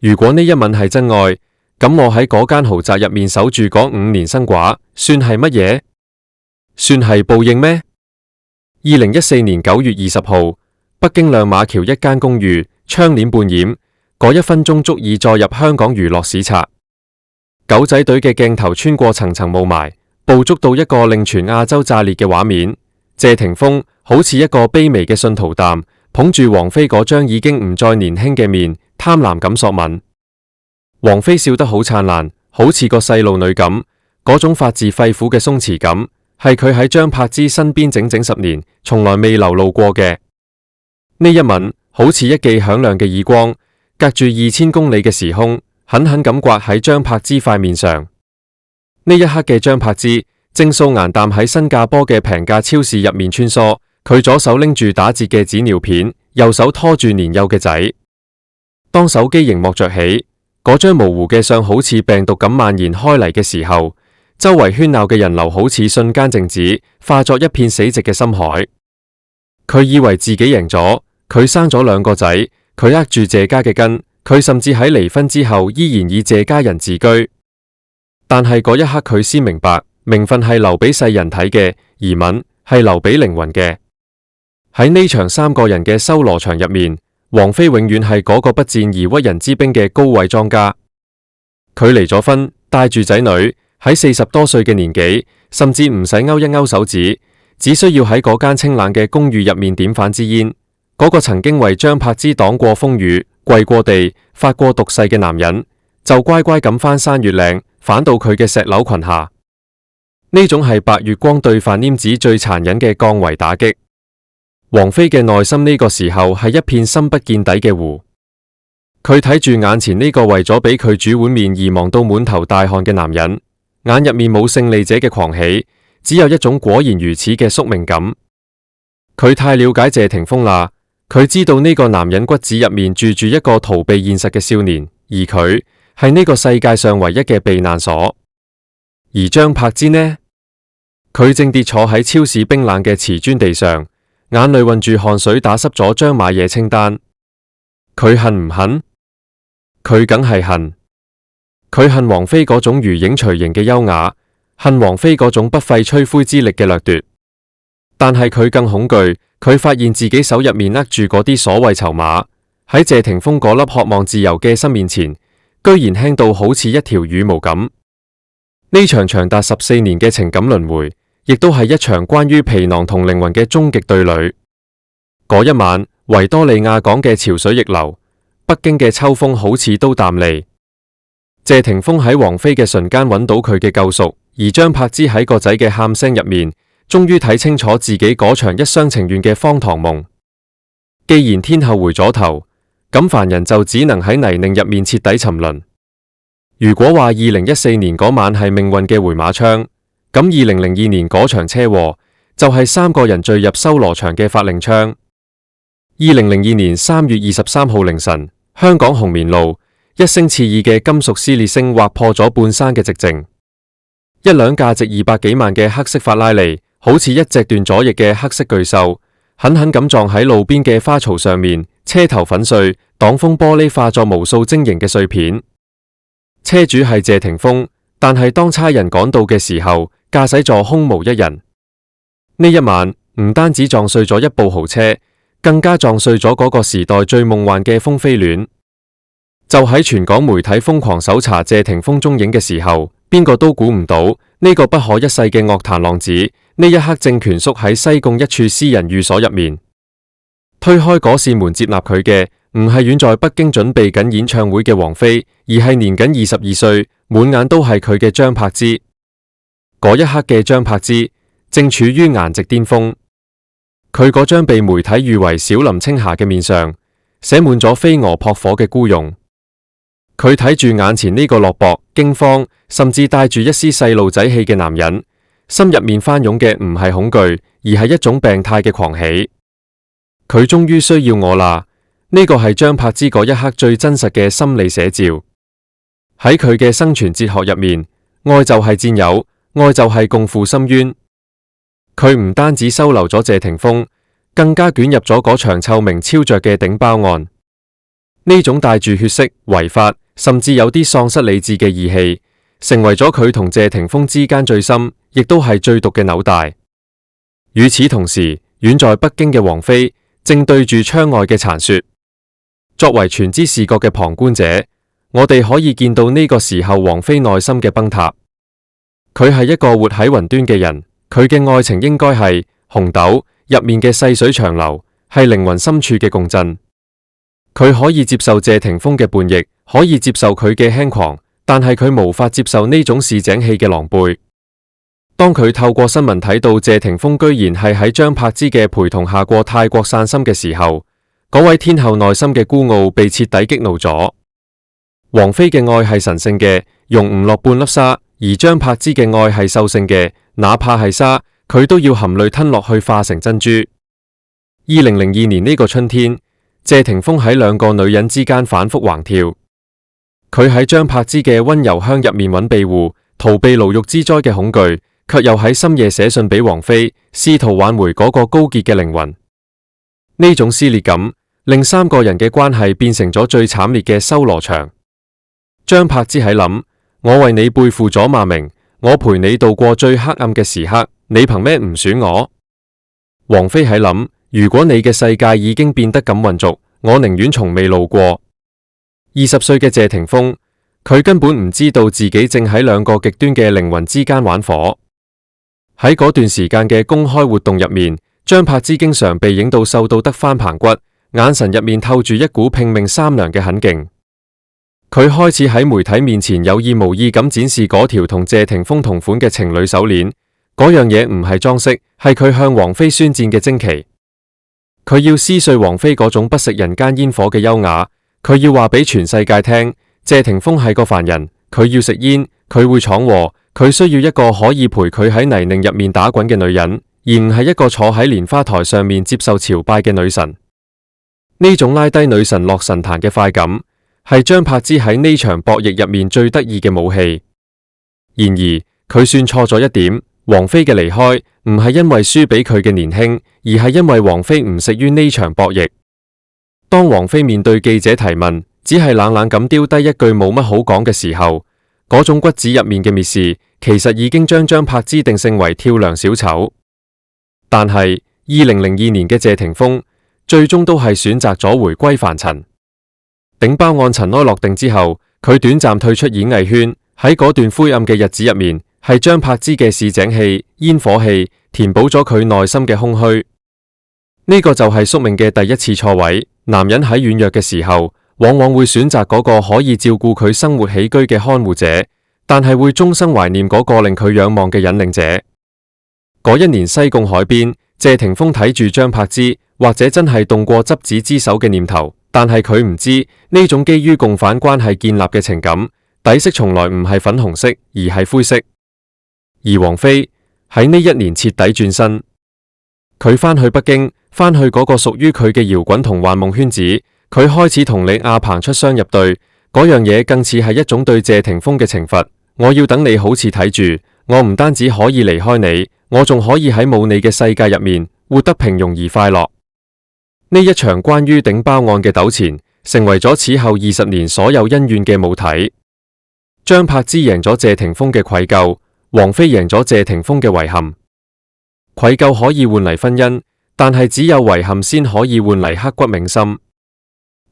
如果呢一吻係真愛，咁我喺嗰間豪宅入面守住嗰5年生寡，算係乜嘢？算係報應咩？2014年9月20號，北京亮馬橋一間公寓，窗簾半掩，嗰1分鐘足以載入香港娛樂史冊。狗仔隊嘅鏡頭穿過層層霧霾，捕捉到一個令全亞洲炸裂嘅畫面。謝霆鋒好似一個卑微嘅信徒彈，捧住王菲嗰張已經唔再年輕嘅面，貪婪咁索吻。王菲笑得好燦爛，好似個細路女咁，嗰種發自肺腑嘅鬆弛感，係佢喺張柏芝身邊整整10年，從來未流露過嘅。呢一吻好似一記響亮嘅耳光，隔住2000公里嘅時空，狠狠咁刮喺張柏芝塊面上。呢一刻嘅張柏芝正素顏淡喺新加坡嘅平價超市入面穿梭，佢左手拎住打折嘅紙尿片，右手拖住年幼嘅仔。當手機熒幕着起，嗰張模糊嘅相好似病毒咁蔓延開嚟嘅時候，周圍喧鬧嘅人流好似瞬間靜止，化作一片死寂嘅深海。佢以為自己贏咗，佢生咗2個仔，佢握住謝家嘅根，佢甚至喺離婚之後依然以謝家人自居。但係嗰一刻佢先明白，名分係留俾世人睇嘅，而吻係留俾靈魂嘅。喺呢場3個人嘅修羅場入面，王菲永遠係嗰個不戰而屈人之兵嘅高位莊家。佢離咗婚，帶住仔女，喺40多歲嘅年紀，甚至唔使勾一勾手指，只需要喺嗰間清冷嘅公寓入面點反支煙。嗰個曾經為張柏芝擋過風雨、跪過地、發過毒誓嘅男人，就乖乖咁翻山越嶺，反到佢嘅石榴裙下。呢種係白月光對飯黏子最殘忍嘅降維打擊。王菲嘅內心呢個時候係一片深不見底嘅湖。佢睇住眼前呢個為咗俾佢煮碗麵而忙到滿頭大汗嘅男人，眼入面冇勝利者嘅狂喜，只有一種果然如此嘅宿命感。佢太了解謝霆鋒啦，佢知道呢個男人骨子入面住住一個逃避現實嘅少年，而佢係呢個世界上唯一嘅避難所。而張柏芝呢？佢正跌坐喺超市冰冷嘅瓷磚地上，眼淚混住汗水打濕咗張買嘢清單。佢恨唔恨？佢梗係恨。佢恨王菲嗰種如影隨形嘅優雅，恨王菲嗰種不費吹灰之力嘅掠奪。但係佢更恐懼，佢發現自己手入面握住嗰啲所謂籌碼，喺謝霆鋒嗰粒渴望自由嘅心面前，居然輕到好似一條羽毛咁。呢場長達14年嘅情感輪迴，亦都係一場關於皮囊同靈魂嘅終極對壘。嗰一晚，維多利亞港嘅潮水逆流，北京嘅秋風好似都淡離。謝霆鋒喺王菲嘅唇間揾到佢嘅救贖，而張柏芝喺個仔嘅喊聲入面，終於睇清楚自己嗰場一廂情願嘅荒唐夢。既然天后回咗頭，咁凡人就只能喺泥濘入面徹底沉淪。如果話2014年嗰晚係命運嘅回馬槍，咁2002年嗰場車禍就係3個人墜入修羅場嘅發令槍。2002年3月23號凌晨，香港紅棉路一聲刺耳嘅金屬撕裂聲劃破咗半山嘅寂靜。一輛價值200幾萬嘅黑色法拉利，好似一隻斷咗翼嘅黑色巨獸，狠狠咁撞喺路邊嘅花槽上面，車頭粉碎，擋風玻璃化作無數晶瑩嘅碎片。車主係謝霆鋒，但係當差人趕到嘅時候，駕駛座空無一人。呢一晚唔單止撞碎咗一部豪車，更加撞碎咗嗰個時代最夢幻嘅風飛戀。就喺全港媒體瘋狂搜查謝霆鋒蹤影嘅時候，邊個都估唔到呢個不可一世嘅樂壇浪子，呢一刻正蜷縮喺西貢一處私人寓所入面。推開嗰扇門接納佢嘅，唔係遠在北京準備緊演唱會嘅王菲，而係年僅22歲，滿眼都係佢嘅張柏芝。嗰一刻嘅張柏芝正處於顏值巔峰，佢嗰張被媒體譽為小林青霞嘅面上，寫滿咗飛蛾撲火嘅孤勇。佢睇住眼前呢個落寞、驚慌，甚至帶住一絲細路仔氣嘅男人，心入面翻湧嘅唔係恐懼，而係一種病態嘅狂喜。佢終於需要我啦！呢個係張柏芝嗰一刻最真實嘅心理寫照。喺佢嘅生存哲學入面，愛就係佔有，愛就係共赴深淵。佢唔單止收留咗謝霆鋒，更加捲入咗嗰場臭名昭著嘅頂包案。呢種帶住血色、違法，甚至有啲喪失理智嘅義氣，成為咗佢同謝霆鋒之間最深，亦都係最毒嘅紐帶。與此同時，遠在北京嘅王菲正對住窗外嘅殘雪。作為全知視覺嘅旁觀者，我哋可以見到呢個時候王菲內心嘅崩塌。佢係一個活喺雲端嘅人，佢嘅愛情應該係紅豆入面嘅細水長流，係靈魂深處嘅共振。佢可以接受謝霆鋒嘅叛逆，可以接受佢嘅輕狂，但係佢無法接受呢種市井氣嘅狼狽。當佢透過新聞睇到謝霆鋒居然係喺張柏芝嘅陪同下過泰國散心嘅時候，嗰位天后內心嘅孤傲被徹底激怒咗。王菲嘅愛係神聖嘅，容唔落半粒沙；而張柏芝嘅愛係獸性嘅，哪怕係沙，佢都要含淚吞落去化成珍珠。2002年呢個春天，謝霆鋒喺兩個女人之間反覆橫跳。佢喺張柏芝嘅溫柔鄉入面揾庇護，逃避牢獄之災嘅恐懼，卻又喺深夜寫信俾王菲，試圖挽回嗰個高潔嘅靈魂。呢種撕裂感令三個人嘅關係變成咗最慘烈嘅修羅場。張柏芝喺諗：我為你背負咗罵名，我陪你度過最黑暗嘅時刻，你憑咩唔選我？王菲喺諗：如果你嘅世界已經變得咁渾濁，我寧願從未路過。20歲嘅謝霆鋒，佢根本唔知道自己正喺兩個極端嘅靈魂之間玩火。喺嗰段時間嘅公開活動入面，張柏芝經常被影到瘦到得返棚骨，眼神入面透住一股拼命三娘嘅狠勁。佢開始喺媒體面前有意無意咁展示嗰條同謝霆鋒同款嘅情侶手鏈，嗰樣嘢唔係裝飾，係佢向王菲宣戰嘅旌旗。佢要撕碎王菲嗰種不食人間煙火嘅優雅，佢要話俾全世界聽，謝霆鋒係個凡人，佢要食煙，佢會闖禍，佢需要一個可以陪佢喺泥濘入面打滾嘅女人，而唔係一個坐喺蓮花台上面接受朝拜嘅女神。呢種拉低女神落神壇嘅快感，係張柏芝喺呢場博弈入面最得意嘅武器。然而佢算錯咗一點，王菲嘅離開唔係因為輸俾佢嘅年輕，而係因為王菲唔適於呢場博弈。當王菲面對記者提問，只係冷冷咁丟低一句冇乜好講嘅時候，嗰種骨子入面嘅蔑視，其實已經將張柏芝定性為跳梁小丑。但係2002年嘅謝霆鋒，最終都係選擇咗回歸凡塵。頂包案塵埃落定之後，佢短暫退出演藝圈。喺嗰段灰暗嘅日子入面，係張柏芝嘅市井氣、煙火氣填補咗佢內心嘅空虛。呢個就係宿命嘅第一次錯位。男人喺軟弱嘅時候，往往會選擇嗰個可以照顧佢生活起居嘅看護者，但係會終生懷念嗰個令佢仰望嘅引領者。嗰一年西貢海邊，謝霆鋒睇住張柏芝，或者真係動過執子之手嘅念頭，但係佢唔知呢種基於共犯關係建立嘅情感，底色從來唔係粉紅色，而係灰色。而王菲喺呢一年徹底轉身，佢返去北京，返去嗰個屬於佢嘅搖滾同幻夢圈子，佢開始同李亞鵬出雙入對，嗰樣嘢更似係一種對謝霆鋒嘅懲罰。我要等你好似睇住，我唔單止可以離開你，我仲可以喺冇你嘅世界入面活得平庸而快樂。呢一場關於頂包案嘅糾纏，成為咗此後20年所有恩怨嘅母體。張柏芝贏咗謝霆鋒嘅愧疚，王菲贏咗謝霆鋒嘅遺憾。愧疚可以換嚟婚姻，但係只有遺憾先可以換嚟刻骨銘心。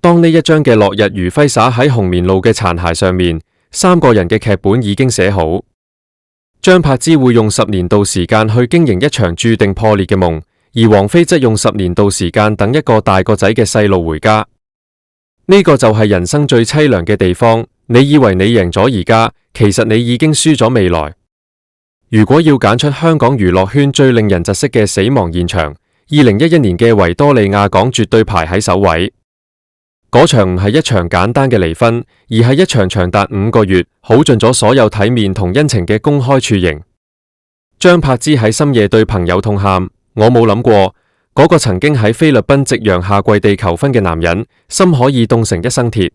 當呢一張嘅落日餘暉灑喺紅棉路嘅殘骸上面，三個人嘅劇本已經寫好。張柏芝會用10年度時間去經營一場注定破裂嘅夢，而王菲則用10年度時間等一個大個仔嘅細路回家。呢個就係人生最淒涼嘅地方。你以為你贏咗而家，其實你已經輸咗未來。如果要揀出香港娛樂圈最令人窒息嘅死亡現場，2011年嘅維多利亞港絕對排喺首位。嗰場唔係一場簡單嘅離婚，而係一場長達5個月、耗盡咗所有體面同恩情嘅公開處刑。張柏芝喺深夜對朋友痛喊：我冇諗過，嗰個曾經喺菲律賓夕陽下跪地求婚嘅男人，心可以凍成一生鐵。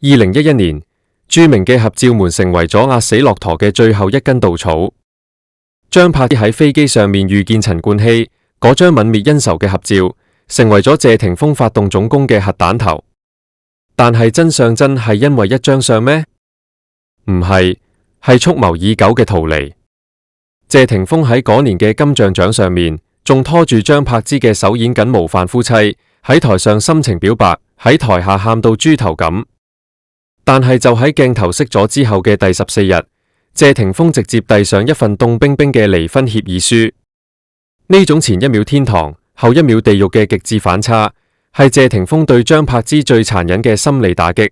2011年，著名嘅合照門成為咗壓死駱駝嘅最後一根稻草。張柏芝喺飛機上面遇見陳冠希，嗰張泯滅恩仇嘅合照，成為咗謝霆鋒發動總攻嘅核彈頭。但係真相真係因為一張相咩？唔係，係蓄謀已久嘅逃離。謝霆鋒喺嗰年嘅金像獎上面，仲拖住張柏芝嘅手演緊《模範夫妻》，喺台上深情表白，喺台下喊到豬頭咁。但係就喺鏡頭熄咗之後嘅第14日，謝霆鋒直接遞上一份凍冰冰嘅離婚協議書。呢種前一秒天堂，後一秒地獄嘅極致反差，係謝霆鋒對張柏芝最殘忍嘅心理打擊。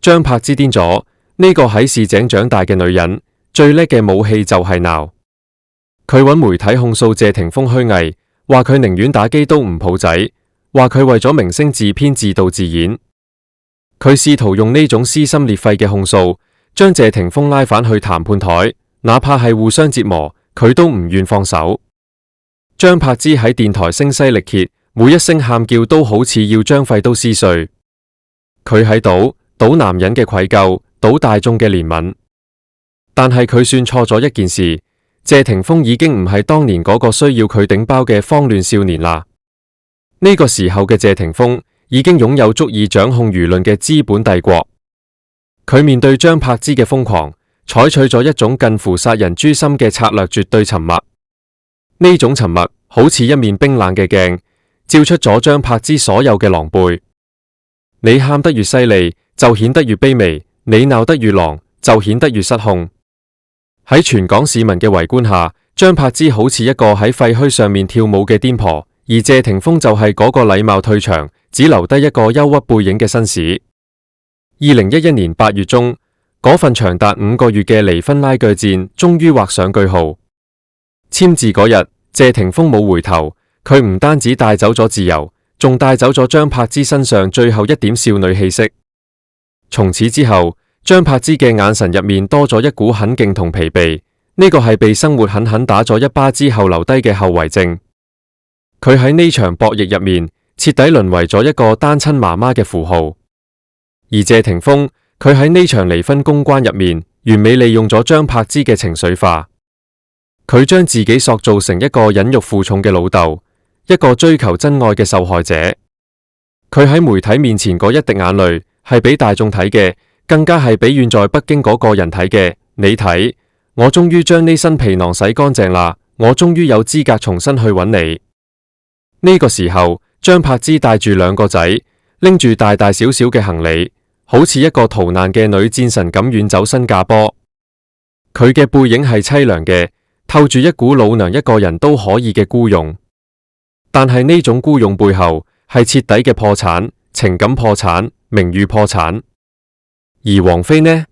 張柏芝癲咗，呢個喺市井長大嘅女人，最叻嘅武器就係鬧。佢揾媒體控訴謝霆鋒虛偽，話佢寧願打機都唔抱仔，話佢為咗明星自編自導自演。佢試圖用呢種撕心裂肺嘅控訴，將謝霆鋒拉返去談判台，哪怕係互相折磨，佢都唔願放手。張柏芝喺電台聲嘶力竭，每一聲喊叫都好似要將肺都撕碎。佢喺賭男人嘅愧疚，賭大眾嘅憐憫。但係佢算錯咗一件事，謝霆鋒已經唔係當年嗰個需要佢頂包嘅慌亂少年啦。呢個時候嘅謝霆鋒已經擁有足以掌控輿論嘅資本帝國。佢面對張柏芝嘅瘋狂，採取咗一種近乎殺人誅心嘅策略，絕對沉默。呢種沉默好似一面冰冷嘅鏡，照出咗張柏芝所有嘅狼狽。你喊得越犀利，就顯得越卑微；你鬧得越狼，就顯得越失控。喺全港市民嘅圍觀下，張柏芝好似一個喺廢墟上面跳舞嘅癲婆，而謝霆鋒就係嗰個禮貌退場，只留低一個憂鬱背影嘅紳士。2011年8月中，嗰份長達5個月嘅離婚拉鋸戰終於畫上句號。簽字嗰日，謝霆鋒冇回頭，佢唔單止帶走咗自由，仲帶走咗張柏芝身上最後一點少女氣息。從此之後，張柏芝嘅眼神入面多咗一股狠勁同疲憊，呢個係被生活狠狠打咗一巴之後留低嘅後遺症。佢喺呢場博弈入面，徹底淪為咗一個單親媽媽嘅符號。而謝霆鋒，佢喺呢場離婚公關入面，完美利用咗張柏芝嘅情緒化。佢將自己塑造成一個忍辱負重嘅老豆，一個追求真愛嘅受害者。佢喺媒體面前嗰一滴眼淚，係俾大眾睇嘅，更加係俾遠在北京嗰個人睇嘅。你睇，我終於將呢身皮囊洗乾淨啦，我終於有資格重新去揾你。呢個時候，張柏芝帶住2個仔，拎住大大小小嘅行李，好似一個逃難嘅女戰神咁遠走新加坡。佢嘅背影係淒涼嘅，透住一股老娘一個人都可以嘅孤勇。但係呢種孤勇背後係徹底嘅破產，情感破產，名譽破產。而王菲呢？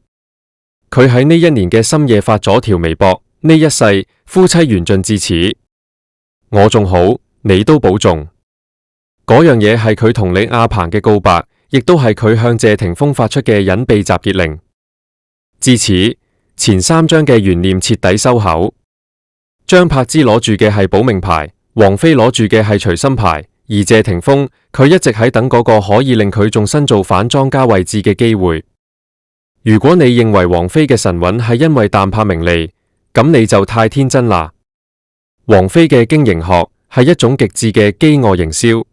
佢喺呢一年嘅深夜發咗條微博，呢一世夫妻緣盡至此，我仲好，你都保重。嗰樣嘢係佢同李亞鵬嘅告白，亦都係佢向謝霆鋒發出嘅隱秘集結令。至此，前3章嘅懸念徹底收口。張柏芝攞住嘅係保命牌，王菲攞住嘅係隨心牌，而謝霆鋒佢一直喺等嗰個可以令佢重新做反莊家位置嘅機會。如果你認為王菲嘅神韻係因為淡泊名利，咁你就太天真啦。王菲嘅經營學係一種極致嘅飢餓營銷，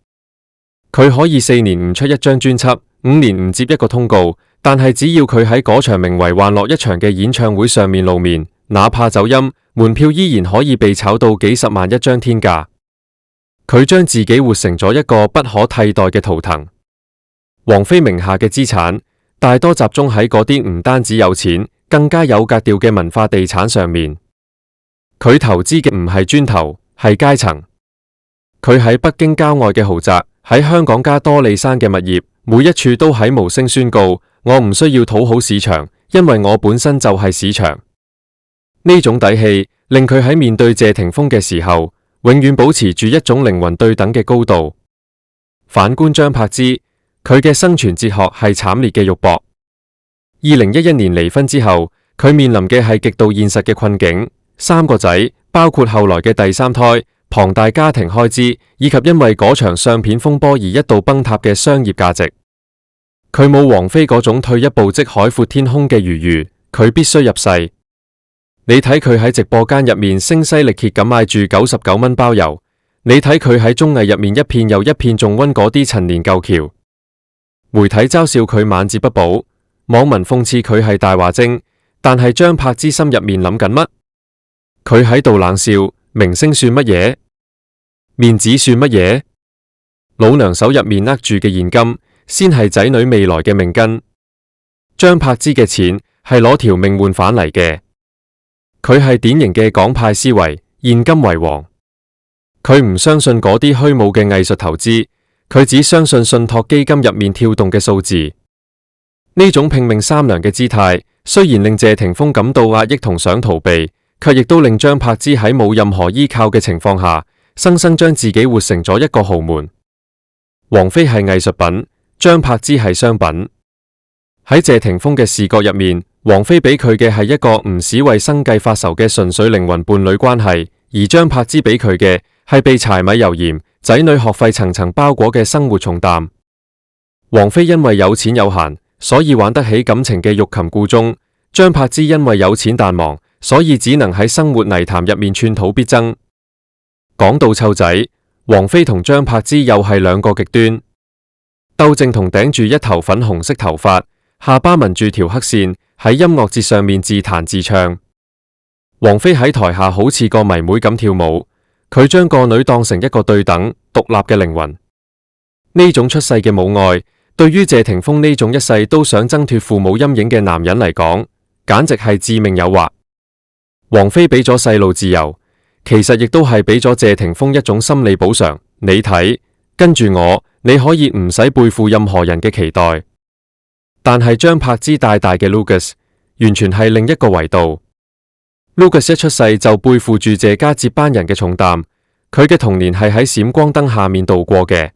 佢可以4年唔出一張專輯，5年唔接一個通告，但係只要佢喺嗰場名為幻樂一場嘅演唱會上面露面，哪怕走音，門票依然可以被炒到幾十萬一張天價。佢將自己活成咗一個不可替代嘅圖騰。王菲名下嘅資產大多集中喺嗰啲唔單止有錢，更加有格調嘅文化地產上面。佢投資嘅唔係磚頭，係階層。佢喺北京郊外嘅豪宅，喺香港加多利山嘅物業，每一處都喺無聲宣告：我唔需要討好市場，因為我本身就係市場。呢種底氣令佢喺面對謝霆鋒嘅時候，永遠保持住一種靈魂對等嘅高度。反觀張柏芝，佢嘅生存哲學係慘烈嘅肉搏。2011年離婚之後，佢面臨嘅係極度現實嘅困境：3個仔，包括後來嘅第3胎，龐大家庭開支，以及因為嗰場相片風波而一度崩塌嘅商業價值。佢冇王菲嗰種退一步即海闊天空嘅餘裕，佢必須入世。你睇佢喺直播間入面聲嘶力竭咁賣住99蚊包郵，你睇佢喺綜藝入面一片又一片重溫嗰啲陳年舊橋。媒體嘲笑佢晚節不保，網民諷刺佢係大話精。但係張柏芝心入面諗緊乜？佢喺度冷笑，明星算乜嘢？面子算乜嘢？老娘手入面握住嘅現金，先係仔女未來嘅命根。張柏芝嘅錢係攞條命換返嚟嘅。佢係典型嘅港派思維，現金為王。佢唔相信嗰啲虛無嘅藝術投資，佢只相信信託基金入面跳動嘅數字。呢種拼命三娘嘅姿態，雖然令謝霆鋒感到壓抑同想逃避，卻亦都令張柏芝喺冇任何依靠嘅情況下，生生將自己活成咗一個豪門。王菲係藝術品，張柏芝係商品。喺謝霆鋒嘅視覺入面，王菲俾佢嘅係一個唔使為生計發愁嘅純粹靈魂伴侶關係，而張柏芝俾佢嘅係被柴米油鹽、仔女學費層層包裹嘅生活重擔。王菲因為有錢有閒，所以玩得起感情嘅欲擒故縱。張柏芝因為有錢但忙，所以只能喺生活泥潭入面寸土必爭。講到湊仔，王菲同張柏芝又係兩個極端。竇靖童頂住一頭粉紅色頭髮，下巴紋住條黑線，喺音樂節上面自彈自唱。王菲喺台下好似個迷妹咁跳舞，佢將個女當成一個對等、獨立嘅靈魂。呢種出世嘅母愛，對於謝霆鋒呢種一世都想掙脫父母陰影嘅男人嚟講，簡直係致命誘惑。王菲俾咗細路自由，其實亦都係俾咗謝霆鋒一種心理補償。你睇，跟住我，你可以唔使背負任何人嘅期待。但係張柏芝大大嘅 Lucas 完全係另一個維度。Lucas 一出世就背負住謝家接班人嘅重擔，佢嘅童年係喺閃光燈下面度過嘅。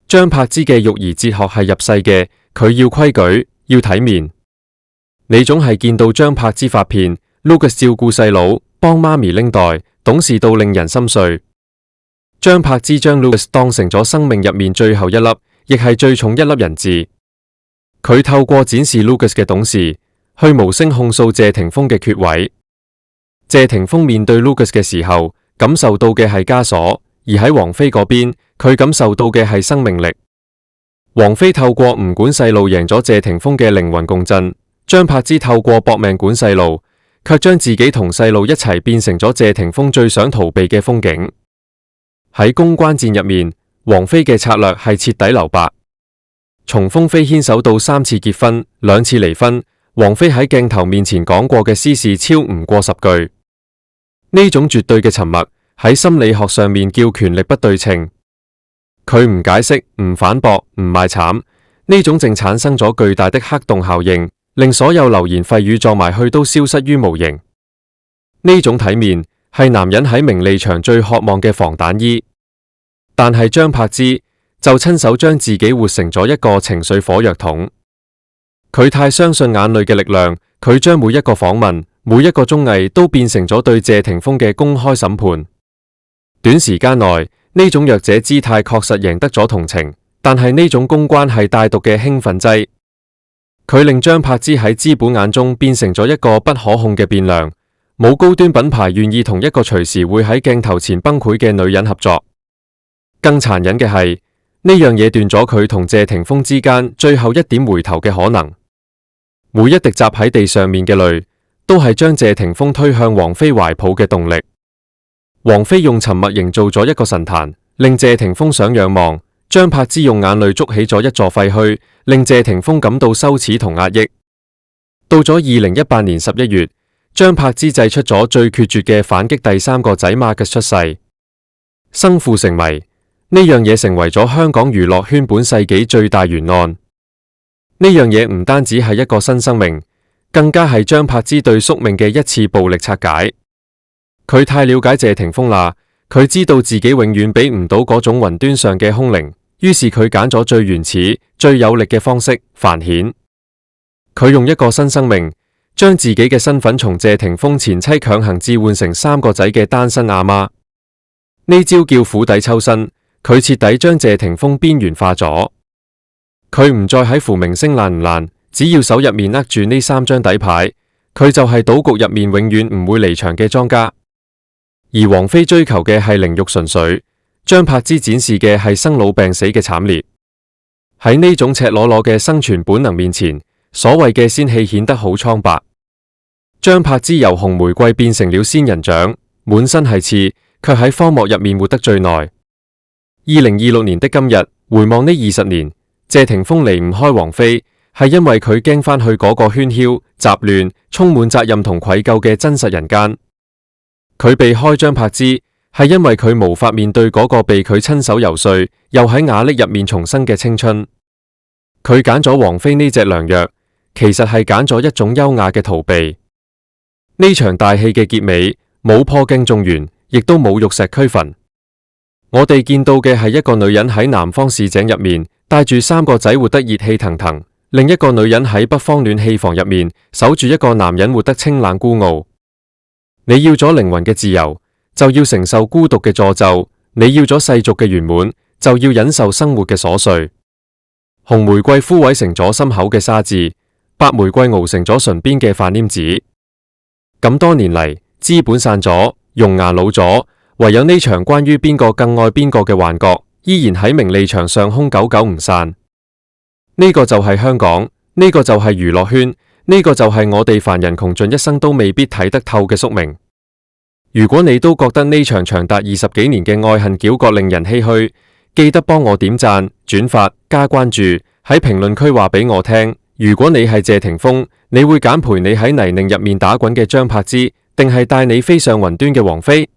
張柏芝嘅育兒哲學係入世嘅，佢要規矩，要體面。你總係見到張柏芝發片 ，Lucas 照顧細佬，幫媽咪拎袋，懂事到令人心碎。張柏芝將 Lucas 當成咗生命入面最後一粒，亦係最重一粒人質。佢透過展示 Lucas 嘅懂事，去無聲控訴謝霆鋒嘅缺位。謝霆鋒面對 Lucas 嘅時候，感受到嘅係枷鎖，而喺王菲嗰邊，佢感受到嘅係生命力。王菲透過唔管細路贏咗謝霆鋒嘅靈魂共振，張柏芝透過搏命管細路，卻將自己同細路一齊變成咗謝霆鋒最想逃避嘅風景。喺公關戰入面，王菲嘅策略係徹底留白。從風飛牽手到3次結婚、2次離婚，王菲喺鏡頭面前講過嘅私事超唔過10句。呢種絕對嘅沉默喺心理學上面叫權力不對稱。佢唔解釋、唔反駁、唔賣慘，呢種正產生咗巨大的黑洞效應，令所有流言蜚語撞埋去都消失於無形。呢種體面係男人喺名利場最渴望嘅防彈衣，但係張柏芝就親手將自己活成咗一個情緒火藥桶。佢太相信眼淚嘅力量，佢將每一個訪問、每一個綜藝都變成咗對謝霆鋒嘅公開審判。短時間內，呢種弱者姿態確實贏得咗同情，但係呢種公關係帶毒嘅興奮劑。佢令張柏芝喺資本眼中變成咗一個不可控嘅變量，冇高端品牌願意同一個隨時會喺鏡頭前崩潰嘅女人合作。更殘忍嘅係，呢樣嘢斷咗佢同謝霆鋒之間最後一點回頭嘅可能。每一滴砸喺地上面嘅淚，都係將謝霆鋒推向王菲懷抱嘅動力。王菲用沉默營造咗一個神壇，令謝霆鋒想仰望；張柏芝用眼淚築起咗一座廢墟，令謝霆鋒感到羞恥同壓抑。到咗2018年11月，張柏芝祭出咗最決絕嘅反擊，第3個仔Marcus出世，生父成謎。呢樣嘢成為咗香港娛樂圈本世紀最大懸案。呢樣嘢唔單止係一個新生命，更加係張柏芝對宿命嘅一次暴力拆解。佢太了解謝霆鋒啦，佢知道自己永遠俾唔到嗰種雲端上嘅空靈，於是佢揀咗最原始、最有力嘅方式繁衍。佢用一個新生命，將自己嘅身份從謝霆鋒前妻強行置換成3個仔嘅單身阿媽。呢招叫釜底抽薪。佢徹底將謝霆鋒邊緣化咗，佢唔再喺乎明星爛唔爛，只要手入面握住呢3張底牌，佢就係賭局入面永遠唔會離場嘅莊家。而王菲追求嘅係靈肉純粹，張柏芝展示嘅係生老病死嘅慘烈。喺呢種赤裸裸嘅生存本能面前，所謂嘅仙氣顯得好蒼白。張柏芝由紅玫瑰變成了仙人掌，滿身係刺，卻喺荒漠入面活得最耐。2026年的今日，回望呢20年，謝霆鋒離唔開王菲，係因為佢驚返去嗰個喧囂、雜亂、充滿責任同愧疚嘅真實人間。佢避開張柏芝，係因為佢無法面對嗰個被佢親手游說，又喺瓦礫入面重生嘅青春。佢揀咗王菲呢隻良藥，其實係揀咗一種優雅嘅逃避。呢場大戲嘅結尾，冇破鏡重圓，亦都冇玉石俱焚。我哋見到嘅係一個女人喺南方市井入面帶住3個仔活得熱氣騰騰，另一個女人喺北方暖氣房入面守住一個男人活得清冷孤傲。你要咗靈魂嘅自由，就要承受孤獨嘅詛咒；你要咗世俗嘅圓滿，就要忍受生活嘅瑣碎。紅玫瑰枯萎成咗心口嘅沙痣，白玫瑰熬成咗唇邊嘅飯黏子。咁多年嚟，資本散咗，容顏老咗，唯有呢場關於邊個更愛邊個嘅幻覺，依然喺名利場上空久久唔散。呢個就係香港，呢個就係娛樂圈，呢個就係我哋凡人窮盡一生都未必睇得透嘅宿命。如果你都覺得呢場長達20幾年嘅愛恨糾葛令人唏噓，記得幫我點讚、轉發、加關注，喺評論區話俾我聽。如果你係謝霆鋒，你會揀陪你喺泥濘入面打滾嘅張柏芝，定係帶你飛上雲端嘅王菲？